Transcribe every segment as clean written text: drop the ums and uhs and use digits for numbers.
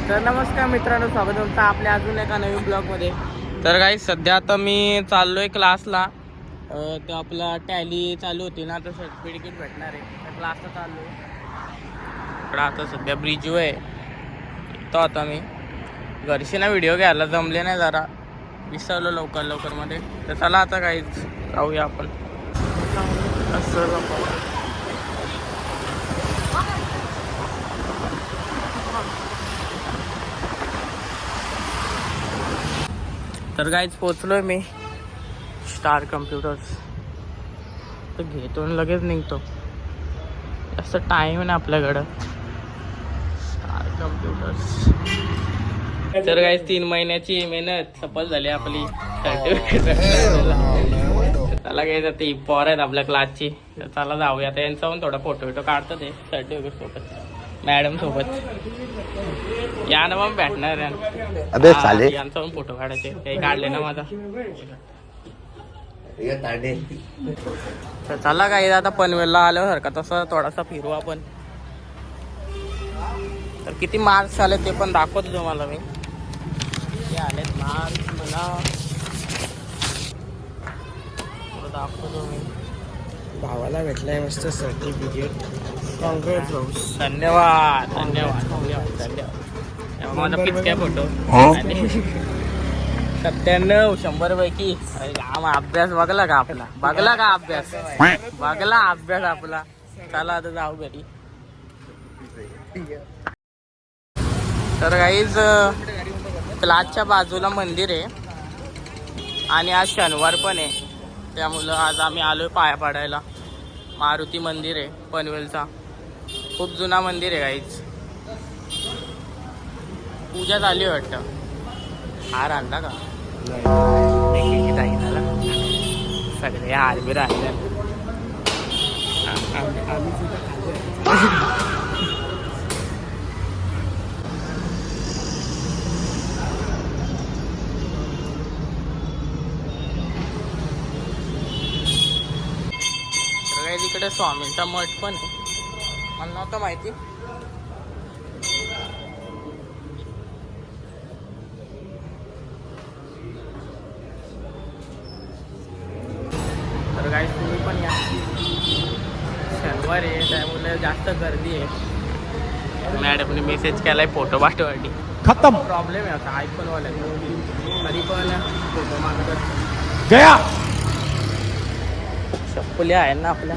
तर नमस्कार मित्रांनो, स्वागत तुमचं आपल्या अजून एका नवीन ब्लॉगमध्ये. तर काही सध्या आता मी चाललोय क्लासला. तो आपला टॅली चालू होती ना, तर सर्टिफिकेट भेटणार आहे. तर क्लासला चाललोय इकडं. आता सध्या ब्रिजवर आहे. तो आता मी घरशी ना व्हिडिओ घ्यायला जमले नाही, जरा विसरलो लवकर मध्ये. तर चला आता काहीच जाऊया आपण. तर काहीच पोचलोय मी स्टार कम्प्युटर्स. तर घेतो आणि लगेच निघतो. जास्त टाइम आहे ना आपल्याकडं. Star computers. तर काहीच 3 महिन्याची मेहनत सफल झाली आपली सर्टिफिकेट. चला काही आता ती पोर आहेत आपल्या क्लासची. तर चला जाऊया. आता यांचा पण थोडा फोटो काढतो ते सर्टिफिकेट सोबत, मॅडम सोबत. या ना मग भेटणार यांचा पण फोटो काढायचे. काही काढले ना माझा. तर चला काही आता पनवेलला आल्यासारखा तसं थोडासा फिरू आपण. तर किती मार्क्स आले ते पण दाखवतो तुम्हाला मी. किती आलेत मार्क्स मला दाखवतो मी. भावाला भेटलाय मस्त सर्टिफिकेट. कॉंग्रॅच्युलेशन. धन्यवाद धन्यवाद धन्यवाद धन्यवाद. माझा पिचक्या फोटो 97 100 पैकी. अभ्यास बघला का आपला? बघला का अभ्यास? बघला अभ्यास आपला. चला आता जाऊ घरी. तर काहीच क्लासच्या बाजूला मंदिर आहे आणि आज शनिवार पण आहे, त्यामुळं आज आम्ही आलोय पाया पाडायला. मारुती मंदिर आहे पनवेलचा. खूप जुना मंदिर आहे काहीच. पूजा झाली वाटतं. हार आणला का? सगळे हार बी राहिले. तिकडे स्वामींचा मठ पण आहे. मला नव्हतं माहिती. तर काही तुम्ही पण या. शनिवार आहे त्यामुळे जास्त गर्दी आहे. मॅडमने मेसेज केलाय फोटो पाठवायसाठी. खतम प्रॉब्लेम आहे आता आयफोन वाले तरी पण फोटो मागत गया. चप्पल्या आहे ना आपल्या.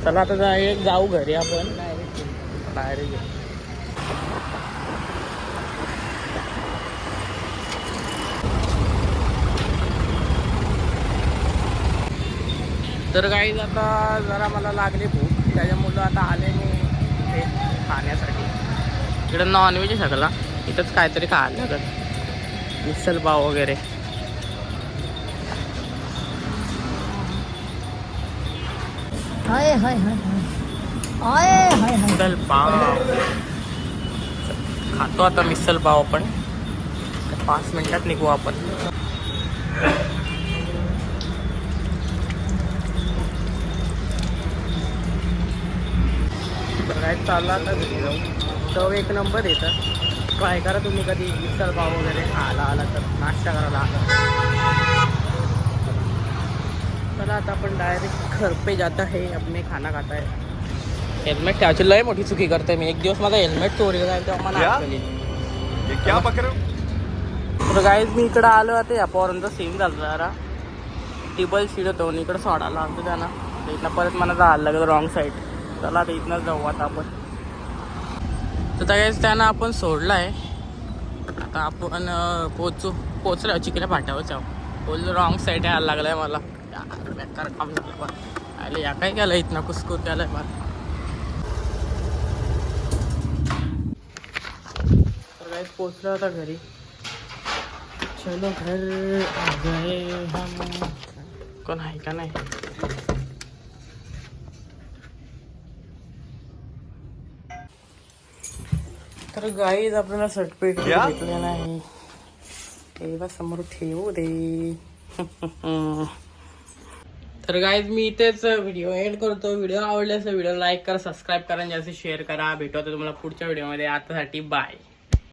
चला आता जाऊ घरी आपण डायरेक्ट. तर काही आता जरा मला लागली भूक, त्याच्यामुळं आता आले मी इथे खाण्यासाठी. इकडं नॉनव्हेज आहे सगळा. इथंच काहीतरी खायला लागत. मिसल पाव वगैरे. मिसल पाव खातो आता. मिसल पाव आपण 5 मिनिटात निघू आपण. काय चालला आता घरी जाऊ. चव एक नंबर येतं. ट्राय करा तुम्ही कधी मिसल पाव वगैरे खायला आला तर, नाश्ता करायला आला. चला आता आपण डायरेक्ट घर पे जाता है, अपने खाना खाता है. हेल्मेट ठेवायची लय मोठी चुकी करते मी. एक दिवस माझा हेल्मेट चोरीला जाईल तेव्हा मला आठवली. तर गाईज मी इकडं आलो आता. या पोरांचा सीन झाला जरा. टिबल सीट होतो आणि इकडं सोडायला लागतो त्यांना. इथनं परत मला जायला लागलं रॉंग साईड. चला आता इथनंच जाऊ आता आपण. तर त्यावेळेस त्यांना आपण सोडला आहे. आता आपण पोचलो चिकल्या फाट्यावर जाऊ. बोललो रॉंग साईड यायला लागलं आहे मला. बेकार काम झालं. अरे या काय केलं इथनं कुसकूर केलं आहे मला. तर काय पोचलो आता घरी. चलो घर आ गए हम. कोण आहे का नाही? तर गाईज आपल्याला सर्टिफिकेट भेटलेलं आहे. हे बस समोर ठेवू दे. तर गाईज मी इथेच व्हिडिओ एंड करतो. व्हिडिओ आवडल्यास व्हिडिओ लाईक करा, सबस्क्राईब करा आणि जास्त शेअर करा. भेटू आता तुम्हाला पुढच्या व्हिडिओमध्ये. आतासाठी बाय.